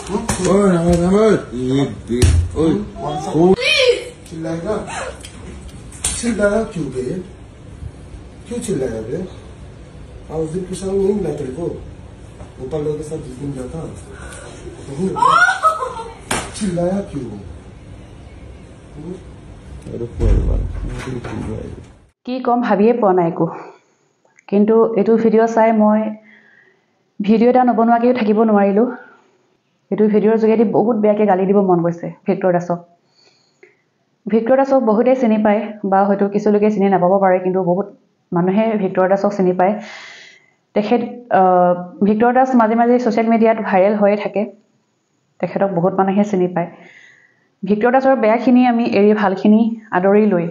Ôi, em ơi. Ôi, चिल्लाएगा चिल्लाया क्यों बे क्यों चिल्लाया बे उस दिन पूछा नहीं मिला तेरे को गोपाल लोगों के साथ जिस दिन गया था चिल्लाया क्यों কি কম ভাবিয়ে পোৱা নাই একো কিন্তু এটো ভিডিও চাই মই ভিডিও এটা নবনোৱাকেও থাকিব নোৱাৰিলো এটো ভিডিওৰ যোগেদি বহুত বেয়াকে গালি দিব মন গৈছে ভিক্টৰ দাসক বহুতে চিনি পায় বা হয়তো কিছু লোকে চিনি নাপাব পাৰে কিন্তু বহুত মানুহে ভিক্টৰ দাসক চিনি পায় তেখেত ভিক্টৰ দাস মাজে মাজে সোশ্যাল মিডিয়াত ভাইৰেল হৈ থাকে তেখেতক বহুত মানুহে চিনি পায় ভিক্টৰ দাসৰ বেয়াখিনি আমি এৰি ভালখিনি আদৰি লৈ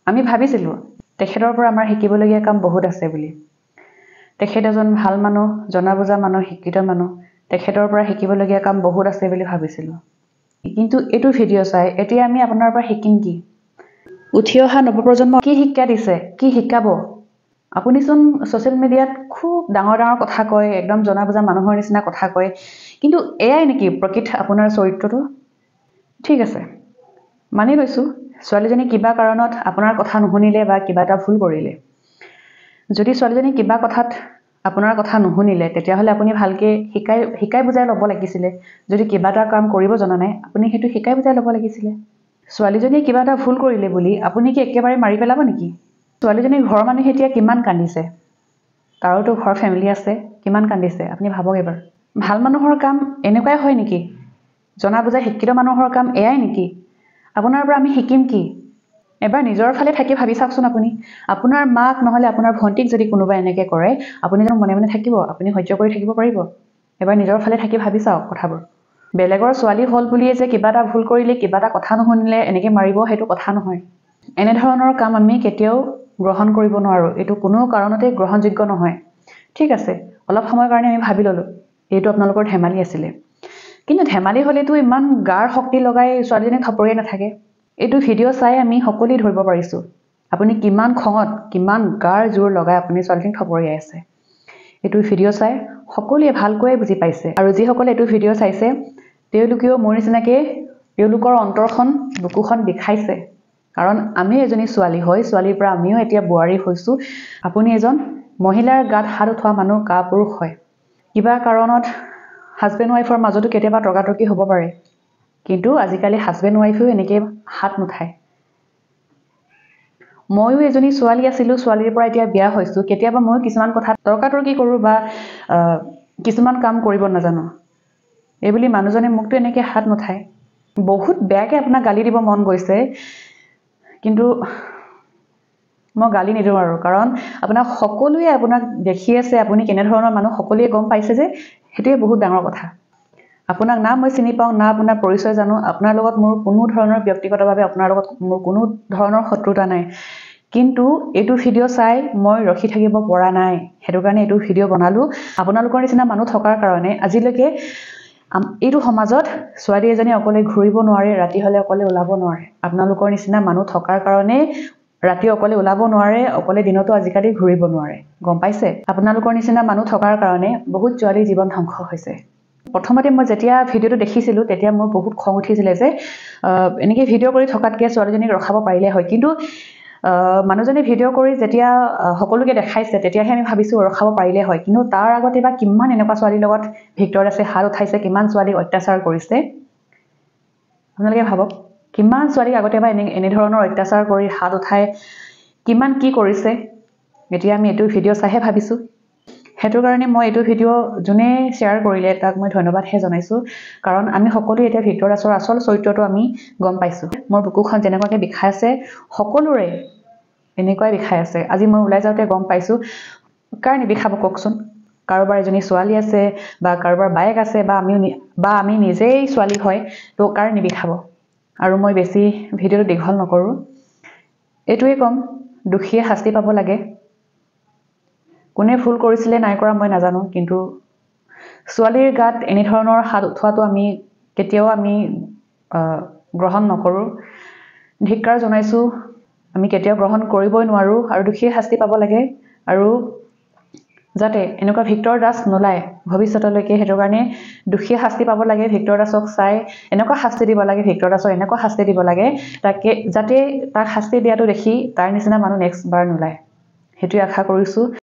আমি ভাবিছিলো তেখেতৰ পৰা আমাৰ শিকিবলগীয়া কাম বহুত আছে বুলি তেখেত এজন ভাল মানুহ জনাবুজা মানুহ শিক্ষিত মানুহ তেখেতৰ পৰা শিকিবলগীয়া কাম বহুত আছে বুলি ভাবিছিলো কিন্তু এটো ভিডিও চাই এতিয়া আমি আপোনাৰ পৰা শিকিম কি উঠি অহা নৱপ্ৰজন্ম কি শিক্ষা দিছে কি শিকাব আপুনি চোন সোশ্যাল মিডিয়াত খুব ডাঙৰ ডাঙৰ কথা কয় একদম জনাবুজা মানুহৰ নিচিনা কথা কয় কিন্তু এয়াই নেকি প্ৰকৃত আপোনাৰ চৰিত্ৰটো ঠিক আছে মানি লৈছো ছোৱালীজনী কিবা কাৰণত আপোনাৰ কথা নুশুনিলে বা কিবা এটা ভুল কৰিলে যদি ছোৱালীজনী কিবা কথাত আপোনাৰ কথা নুশুনিলে তেতিয়া হলে আপুনি ভালকে শিকাই বুজাই ল'ব লাগিছিল যদি কিবা এটা কাম কৰিব জনা নাই আপুনি হেতু শিকাই বুজাই ল'ব লাগিছিল ছোৱালীজনী কিবা এটা ভুল কৰিলে বুলি আপুনি কি একেবাৰে মাৰি পেলাব নেকি ছোৱালীজনী ঘৰৰ মানুহে এতিয়া কিমান কান্দিছে তাৰোটো ঘৰ ফ্যামিলি আছে কিমান কান্দিছে আপুনি ভাবক এবাৰ ভাল মানুহৰ কাম এনেকুৱাই হয় নেকি জনা বুজা শিক্ষিত মানুহৰ কাম এয়াই নেকি আপোনাৰ পৰা আমি শিকিম কি এবাৰ নিজৰ ফালে থাকি ভাবি চাওকচোন আপুনি আপোনাৰ মাক নহলে আপোনাৰ ভন্টিক যদি কোনোবা এনেকে কৰে আপুনি যেন মনে মনে থাকিব আপুনি সহ্য কৰি থাকিব পাৰিব এবাৰ নিজৰ ফালে থাকি ভাবি চাওক কথাবোৰ বেলেগৰ ছোৱালী হল বুলিয়ে যে কিবা এটা ভুল কৰিলে কিবা এটা কথা নুশুনিলে এনেকে মাৰিব হেতু কথা নহয় এনে ধৰণৰ কাম আমি কেতিয়াও গ্ৰহণ কৰিব নোৱাৰো এটো কোনো কাৰণতে গ্ৰহণযোগ্য নহয় ঠিক আছে অলপ সময়ৰ কাৰণে আমি ভাবি ললো এটো আপোনালোকৰ ধেমালি আছিল কিন্তু ধেমালি হলেতো ইমান গাৰ শক্তি লগাই ছোৱালীজনী থপৰিয়ে নাথাকে এটো ভিডিও চাই আমি সকলোই ধৰিব পাৰিছো আপুনি কিমান খঙত কিমান গাৰ জোৰ লগাই আপুনি ছোৱালীজনী থপৰিয়াই আছে এটো ভিডিও চাই সকলোৱে ভালকৈ বুজি পাইছে আৰু যি সকলে এটো ভিডিও চাইছে তেওঁলোকেও মোৰ নিচিনাকে তেওঁলোকৰ অন্তৰখন বুকুখন বিখাইছে কাৰণ আমি এজনী ছোৱালী হয় ছোৱালীৰ পৰা আমিও এতিয়া বুৱাৰী হৈছো আপুনি এজন মহিলাৰ গাত হাত উঠোৱা মানুহ কাপুৰুষ হয় কিবা কাৰণত হাজবেণ্ড ওয়াইফৰ মাজতো কেতিয়াবা তৰ্কাতৰ্কি হ'ব পাৰে কিন্তু আজিকালি হাজবেণ্ড ওয়াইফেও এনেকে হাত নুঠায় ময়ো এজনী ছোৱালী আছিলো ছোৱালীৰ পৰা এতিয়া বিয়া হৈছো কেতিয়াবা মই কিছুমান কথা তৰ্কাতৰ্কি কৰো বা কিছুমান কাম কৰিব নাজানো এই বুলি মানুহজনে মুকটো এনেকে হাত নুঠায় বহুত বেয়াকে আপোনাক গালি দিব মন গৈছে কিন্তু মই গালি নিদিওঁ আৰু কাৰণ আপোনাক সকলোৱে আপোনাক দেখি আছে আপুনি কেনে ধৰণৰ মানুহ সকলোৱে গম পাইছে যে হেতুৱে বহুত ডাঙৰ কথা আপোনাক না মই চিনি পাওঁ না আপোনাৰ পৰিচয় জানো আপোনাৰ লগত মোৰ কোনো ধৰণৰ ব্যক্তিগতভাৱে আপোনাৰ লগত মোৰ কোনো ধৰণৰ শত্ৰুতা নাই কিন্তু এটো ভিডিও চাই মই ৰখি থাকিব পৰা নাই হেতু কাৰণে এটো ভিডিও বনালো আপোনালোকৰ নিচিনা মানুহ থকাৰ কাৰণে আজিলৈকে এটো সমাজত ছোৱালী এজনী অকলে ঘূৰিব নোৱাৰে ৰাতি হলে অকলে ওলাব নোৱাৰে আপোনালোকৰ নিচিনা মানুহ থকাৰ কাৰণে ৰাতি অকলে ওলাব নোৱাৰে অকলে দিনতো আজিকালি ঘূৰিব নোৱাৰে গম পাইছে আপোনালোকৰ নিচিনা মানুহ থকাৰ কাৰণে বহুত ছোৱালী জীৱন ধ্বংস হৈছে প্ৰথমতে মই যেতিয়া ভিডিওটো দেখিছিলো তেতিয়া মোৰ বহুত খং উঠিছিল যে এনেকে ভিডিও কৰি থকাতকে ছোৱালীজনীক ৰখাব পাৰিলে হয় কিন্তু মানুহজনে ভিডিও কৰি যেতিয়া সকলোকে দেখাইছে তেতিয়াহে আমি ভাবিছো ৰখাব পাৰিলে হয় কিন্তু তাৰ আগতে বা কিমান এনেকুৱা ছোৱালীৰ লগত ভিক্টৰ আছে হাত উঠাইছে কিমান ছোৱালীক অত্যাচাৰ কৰিছে আপোনালোকে ভাবক কিমান ছোৱালীক আগতে বা এনে ধৰণৰ অত্যাচাৰ কৰি হাত উঠাই কিমান কি কৰিছে এতিয়া আমি এটো ভিডিও চাইহে ভাবিছো হেতু কাৰণে মই এটো ভিডিও জুনে শেয়াৰ কৰিলে তাক মই ধন্যবাদহে জনাইছো কাৰণ আমি সকলোৱে এতিয়া ভিক্টৰ দাসৰ আসল চৰিত্ৰটো আমি গম পাইছো মোৰ বুকুখন যেনেকুৱাকে বিখাই আছে সকলোৰে এনেকুৱাই বিখাই আছে আজি মই ওলাই যাওঁতে গম পাইছো কাৰ নিবিখাব ককচোন কাৰোবাৰ এজনী ছোৱালী আছে বা কাৰোবাৰ বাইক আছে বা আমি নিজেই ছোৱালী হয় তো কাৰ নিবিখাব আৰু মই বেছি ভিডিওটো দীঘল নকৰো এটোৱে কম দুখীয়ে শাস্তি পাব লাগে কোনে ভুল কৰিছিলে নাই কৰা মই নাজানো কিন্তু ছোৱালীৰ গাত এনে ধৰণৰ হাত উঠোৱাটো আমি কেতিয়াও আমি গ্ৰহণ নকৰো ধিক্কাৰ জনাইছো আমি কেতিয়াও গ্ৰহণ কৰিবই নোৱাৰো আৰু দুখীয়ে শাস্তি পাব লাগে আৰু যাতে এনেকুৱা ভিক্টৰ দাস নোলায় ভৱিষ্যতলৈকে সেইটো কাৰণে দুখীয়া শাস্তি পাব লাগে ভিক্টৰ দাসক চাই এনেকুৱা শাস্তি দিব লাগে ভিক্টৰ দাসক এনেকুৱা শাস্তি দিব লাগে তাকে যাতে তাক শাস্তি দিয়াটো দেখি তাৰ নিচিনা মানুহ নেক্সট বাৰ নোলায় সেইটোৱে আশা কৰিছোঁ